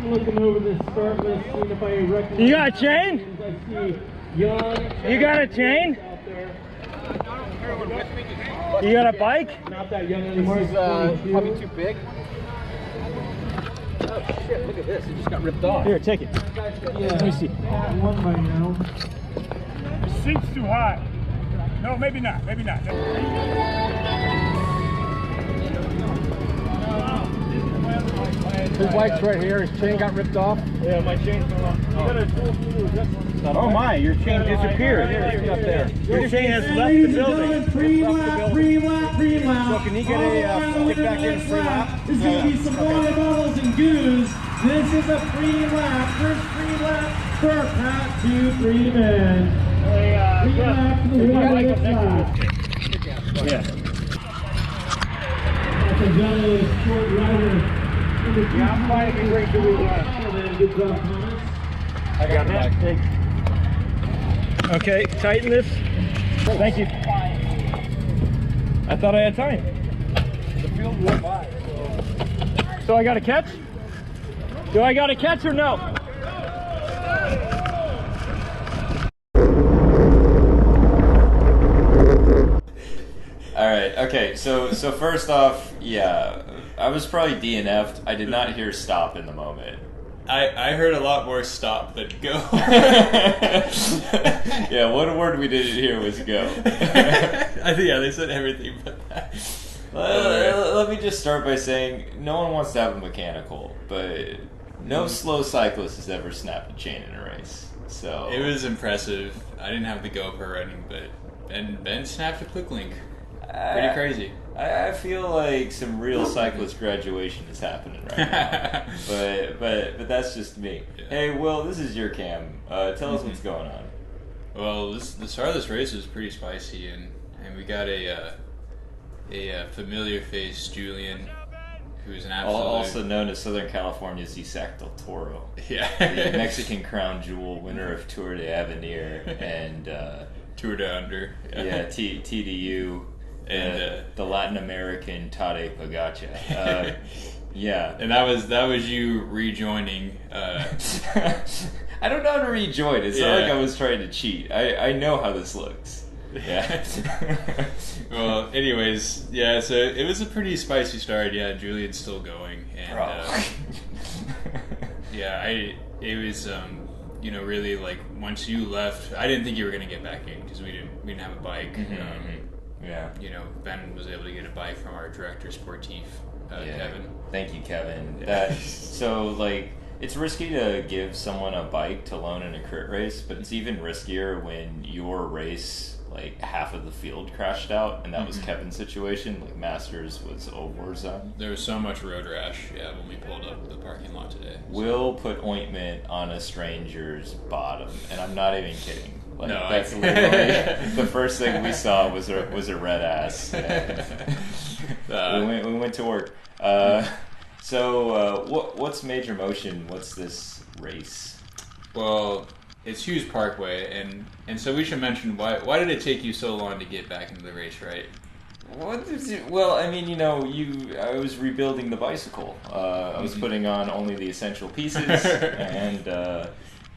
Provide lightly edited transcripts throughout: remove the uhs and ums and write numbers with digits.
Looking over the start list, seeing if I recognize. You got a chain? I see young. You got a chain? You got a bike? Not that young anymore. He's probably too big. Oh shit, look at this. It just got ripped off. Here, take it. Yeah. Let me see. One by now. The seat's too high. No, maybe not. Maybe not. His bike's right here. His chain got ripped off. Yeah, my chain's fell off. Oh my, your chain disappeared. It's up there. Your chain has left Ladies the and building. gentlemen, pre-lap. So can he get get back in free lap? There's going to be some water bottles and goos. This is a pre-lap. First pre-lap for Pat 2 Freeman. Pre-lap to the water side. Yeah. That's a gentleman, short rider. Yeah, I'm fine if you break the wheel. Good job, Thomas. I got that. Okay, tighten this. Thank you. I thought I had time. The field went by. So I got to catch? Do I got to catch or no? All right. Okay. So first off, yeah, I was probably DNF'd. I did not hear stop in the moment. I heard a lot more stop than go. Yeah, one word we didn't hear was go. Yeah, they said everything but that. Let me just start by saying no one wants to have a mechanical, but no slow cyclist has ever snapped a chain in a race. So It was impressive. I didn't have the GoPro running, but Ben snapped a quick link. Pretty crazy. I feel like some real cyclist graduation is happening right now. but that's just me. Yeah. Hey, Will, this is your cam. Tell us what's going on. Well, the start of this race was pretty spicy, and we got a familiar face, Julian, who's an absolute... Also known as Southern California's Isaac del Toro. Yeah. The Mexican crown jewel, winner of Tour de Avenir and... Tour de Under. Yeah, TDU. And the Latin American Tadej Pogacar. Yeah. And that was you rejoining. I don't know how to rejoin. It's not like I was trying to cheat. I know how this looks. Yeah. Well, anyways, yeah. So it was a pretty spicy start. Yeah, Julian's still going, and yeah, it was really like once you left, I didn't think you were gonna get back in because we didn't have a bike. Yeah. Ben was able to get a bike from our director sportif, Kevin. Thank you, Kevin. So like it's risky to give someone a bike to loan in a crit race, but it's even riskier when your race, like half of the field crashed out, and that was Kevin's situation. Like Masters was a war zone. There was so much road rash, when we pulled up the parking lot today. Will put ointment on a stranger's bottom, and I'm not even kidding. Like, No, that's literally the first thing we saw was a red ass. We went to work. So what's Major Motion? What's this race? Well, it's Hughes Parkway, and so we should mention why did it take you so long to get back into the race, right? Well, I mean, I was rebuilding the bicycle. I was putting on only the essential pieces, and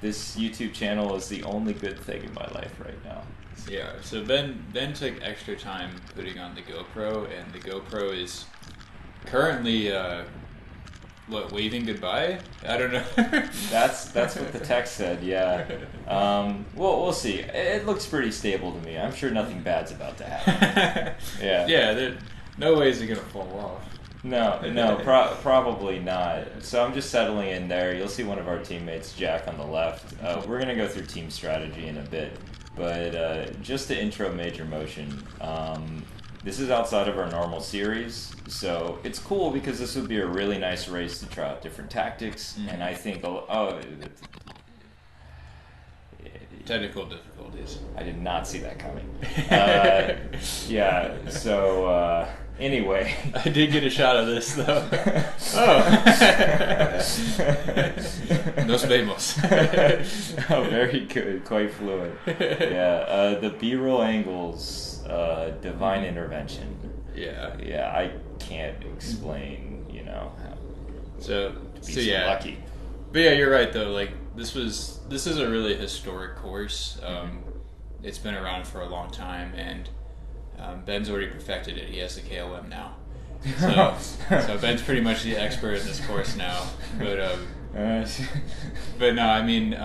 this YouTube channel is the only good thing in my life right now. Yeah, so Ben took extra time putting on the GoPro, and the GoPro is currently waving goodbye? I don't know. That's what the text said. Yeah. We'll see. It looks pretty stable to me. I'm sure nothing bad's about to happen. Yeah. Yeah. No way is it gonna fall off. No, probably not. So I'm just settling in there. You'll see one of our teammates, Jack, on the left. We're going to go through team strategy in a bit. But just to intro Major Motion, this is outside of our normal series. So it's cool because this would be a really nice race to try out different tactics. And I think... Technical difficulties. I did not see that coming. Yeah, so... Anyway. I did get a shot of this though. Nos vemos. Oh, very good. Quite fluent. Yeah. The B-roll angles, divine intervention. Yeah. Yeah, I can't explain, how So to be so yeah. lucky. But yeah, you're right though. Like this is a really historic course. It's been around for a long time, and Ben's already perfected it. He has the KOM now, so Ben's pretty much the expert in this course now. But no, I mean,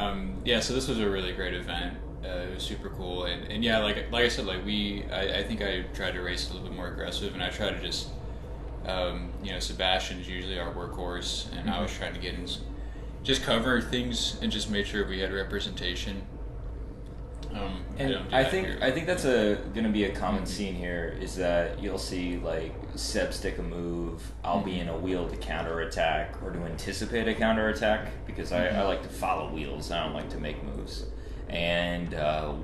yeah. So this was a really great event. It was super cool, and yeah, like I said, like I think I tried to race a little bit more aggressive, and I try to just, Sebastian's usually our workhorse, and I was trying to get in, just cover things and just make sure we had representation. And I think that's gonna be a common scene here is that you'll see like Seb stick a move, I'll be in a wheel to counter attack or to anticipate a counter attack because I like to follow wheels, I don't like to make moves. And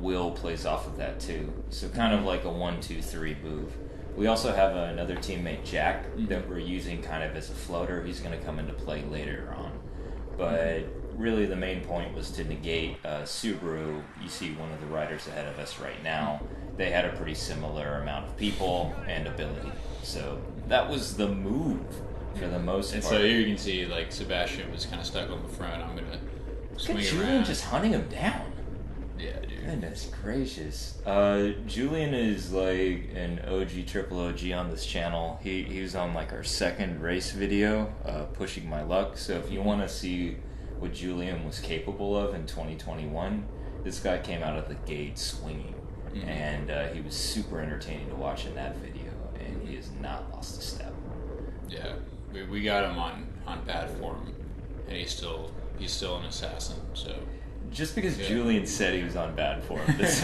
Will plays off of that too. So kind of like a 1-2-3 move. We also have another teammate, Jack, that we're using kind of as a floater. He's going to come into play later on. But really the main point was to negate Subaru. You see one of the riders ahead of us right now. They had a pretty similar amount of people and ability. So that was the move for the most part. And so here you can see like Sebastian was kind of stuck on the front. I'm going to swing Julian around. just hunting him down. Yeah, dude. Goodness gracious. Julian is like an OG, triple OG on this channel. He was on like our second race video, Pushing My Luck. So if you want to see what Julian was capable of in 2021, this guy came out of the gate swinging. And he was super entertaining to watch in that video. And he has not lost a step. Yeah, we got him on bad form, and he's still an assassin, so... Just because Julian said he was on bad form, this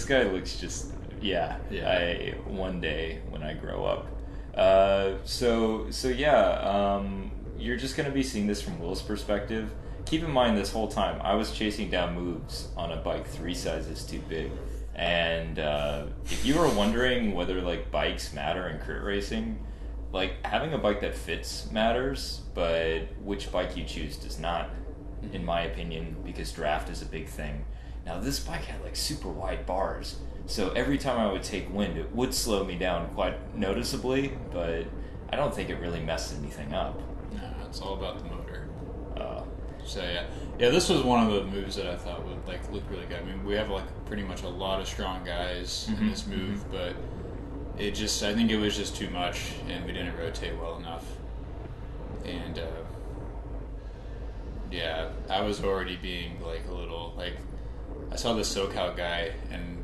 guy looks just one day when I grow up. You're just gonna be seeing this from Will's perspective. Keep in mind this whole time I was chasing down moves on a bike 3 sizes too big, and if you were wondering whether like bikes matter in crit racing, like having a bike that fits matters, but which bike you choose does not. In my opinion, because draft is a big thing. Now this bike had like super wide bars, so every time I would take wind it would slow me down quite noticeably, but I don't think it really messed anything up. No, it's all about the motor. So yeah, this was one of the moves that I thought would like look really good. I mean, we have like pretty much a lot of strong guys in this move, but I think it was just too much, and we didn't rotate well enough, and yeah, I was already being like a little like, I saw this SoCal guy and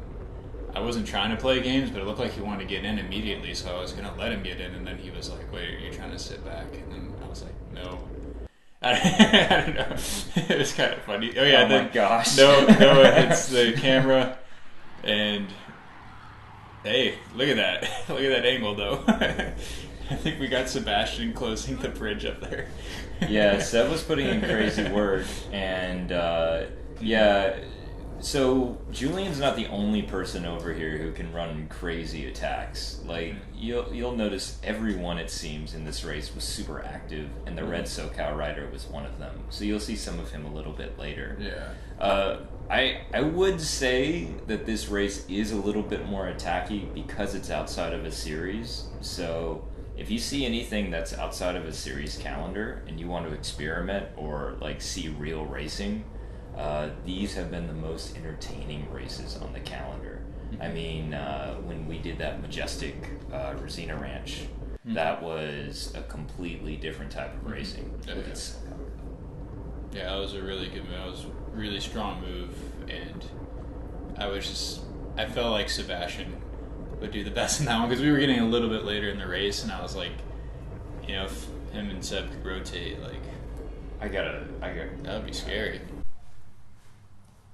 I wasn't trying to play games, but it looked like he wanted to get in immediately, so I was gonna let him get in, and then he was like, "Wait, are you trying to sit back?" And then I was like, "No." I don't know. It was kind of funny. Oh yeah, my gosh. No, it's the camera, and hey, look at that! Look at that angle, though. I think we got Sebastian closing the bridge up there. Yeah, Seb was putting in crazy work, and so Julian's not the only person over here who can run crazy attacks. Like you'll notice everyone, it seems, in this race was super active, and the red SoCal rider was one of them. So you'll see some of him a little bit later. Yeah. I would say that this race is a little bit more attacky because it's outside of a series. So if you see anything that's outside of a series calendar and you want to experiment or like see real racing, these have been the most entertaining races on the calendar. I mean, when we did that Majestic Resina Ranch, that was a completely different type of racing. Yeah, that was a really good move. That was a really strong move, and I felt like Sebastian would do the best in that one because we were getting a little bit later in the race, and I was like, if him and Seb could rotate, like, that would be scary.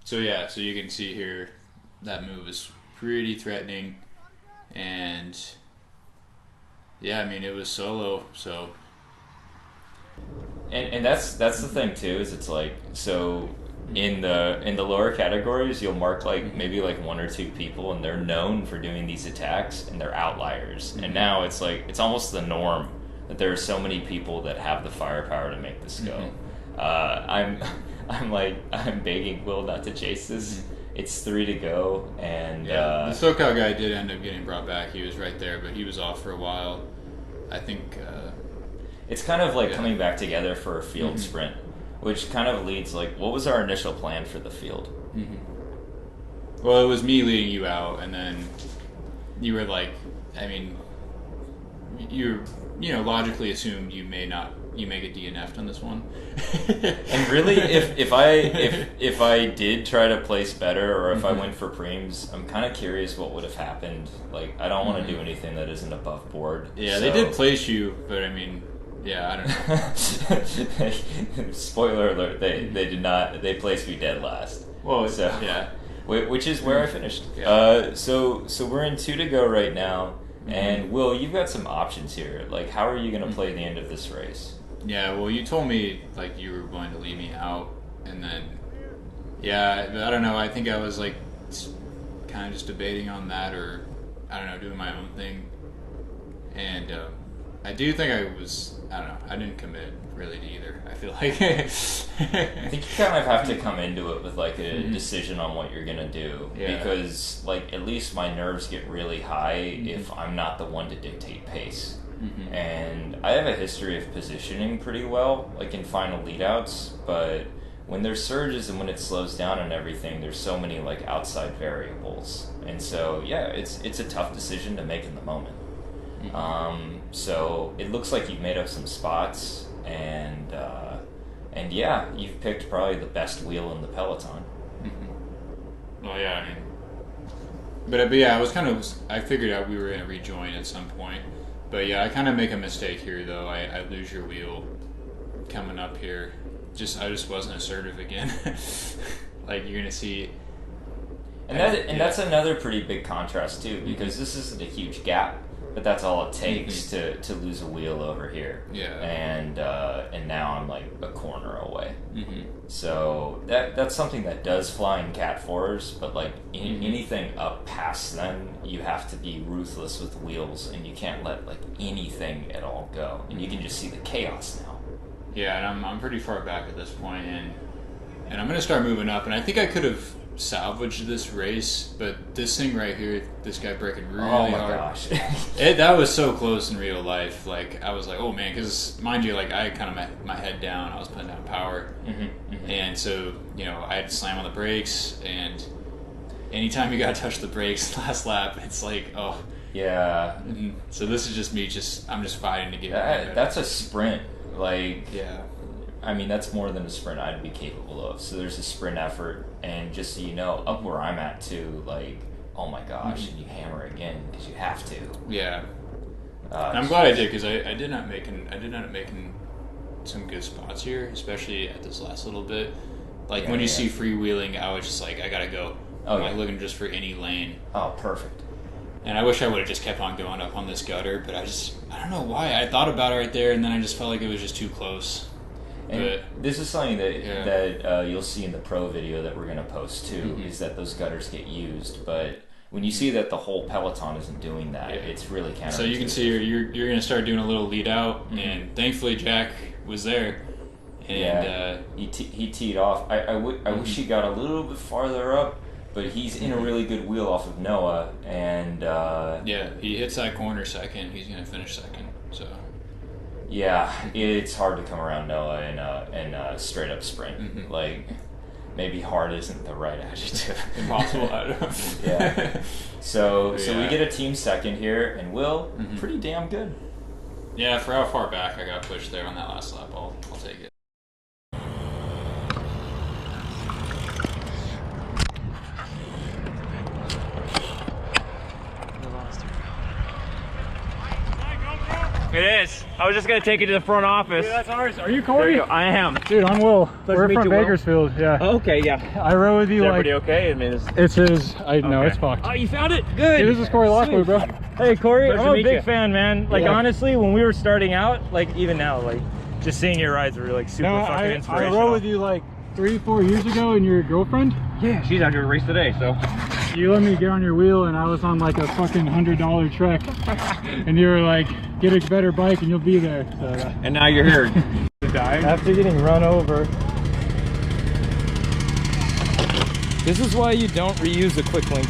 So yeah, so you can see here that move is pretty threatening, and yeah, I mean it was solo, so. And that's the thing too, is it's like, so in the lower categories, you'll mark like maybe like 1 or 2 people, and they're known for doing these attacks, and they're outliers. And now it's like it's almost the norm that there are so many people that have the firepower to make this go. I'm begging Will not to chase this. It's 3 to go, and the SoCal guy did end up getting brought back. He was right there, but he was off for a while. I think it's kind of like coming back together for a field sprint, which kind of leads like, what was our initial plan for the field? Well, it was me leading you out, and then you were like, I mean, you logically assumed you may get DNF'd on this one. And really, if I did try to place better, or if I went for preems, I'm kind of curious what would have happened. Like, I don't want to do anything that isn't above board. Yeah, so. They did place you, but I mean, yeah, I don't know. Spoiler alert: they did not. They placed me dead last. Well, so yeah, which is where I finished. Yeah. So we're in 2 to go right now, and Will, you've got some options here. Like, how are you going to play the end of this race? Yeah, well, you told me like you were going to leave me out, and then I don't know. I think I was like kind of just debating on that, or I don't know, doing my own thing. And I do think I don't know. I didn't commit really to either. I feel like I think you kind of have to come into it with like a decision on what you're gonna do, because like at least my nerves get really high if I'm not the one to dictate pace. And I have a history of positioning pretty well, like in final leadouts, but when there's surges and when it slows down and everything, there's so many like outside variables. And so it's a tough decision to make in the moment. So it looks like you've made up some spots, and you've picked probably the best wheel in the peloton. Well, yeah, I mean, but yeah, I figured out we were gonna rejoin at some point. But yeah, I kind of make a mistake here, though. I lose your wheel coming up here. I just wasn't assertive again. Like, you're gonna see. And that's another pretty big contrast too, because this isn't a huge gap, but that's all it takes to lose a wheel over here. Yeah. And now I'm like a corner away. So that's something that does fly in Cat 4s, but like anything up past then, you have to be ruthless with wheels, and you can't let like anything at all go, and you can just see the chaos now. Yeah, and I'm pretty far back at this point, and I'm gonna start moving up, and I think I could have salvaged this race, but this thing right here, this guy braking really hard. Oh my gosh. That was so close in real life. Like, I was like, oh man, because mind you, like, I had kind of my head down, I was putting down power, and so, I had to slam on the brakes, and anytime you gotta touch the brakes last lap, it's like, oh. Yeah. So this is just me, I'm just fighting to get that's a sprint. Like, yeah. I mean, that's more than a sprint I'd be capable of. So there's a sprint effort, and just so you know, up where I'm at too, like, oh my gosh, and you hammer again because you have to. Yeah. And I'm glad I did, because I did not making some good spots here, especially at this last little bit. Like, when you see freewheeling, I was just like, I gotta go. I'm like looking just for any lane. Oh, perfect. And I wish I would have just kept on going up on this gutter, but I don't know why. I thought about it right there, and then I just felt like it was just too close. And this is something that you'll see in the pro video that we're going to post too, is that those gutters get used. But when you see that the whole peloton isn't doing that, it's really counterintuitive. So you can see you're going to start doing a little lead out, and thankfully Jack was there. And he teed off. I wish he got a little bit farther up, but he's in a really good wheel off of Noah, and he hits that corner second. He's going to finish second. So. Yeah, it's hard to come around Noah in a straight up sprint. Like, maybe hard isn't the right adjective. Impossible. I don't know. Yeah. So we get a team second here, and Will, pretty damn good. Yeah, for how far back I got pushed there on that last lap, I'll take it. It is. I was just gonna take you to the front office. Dude, that's ours. Are you Corey? I am. Dude, I'm Will. Pleasure We're to meet from you, Will. Bakersfield. Yeah. Oh, okay, yeah. I rode with you Is like. everybody okay? I mean, It's his. I know it's fucked. Oh, you found it? Good. Dude, this is Corey Lockwood, bro. Hey, Corey. Pleasure I'm to a meet big you. fan, man. Like, Yeah. honestly, when we were starting out, like, even now, like, just seeing your rides were like super No, fucking I inspirational. rode with you like 3-4 years ago and your girlfriend? Yeah, she's out here to race today, so. You let me get on your wheel and I was on like a fucking $100 Trek. And you were like, get a better bike and you'll be there. So, And now you're here. After getting run over. This is why you don't reuse a quick link.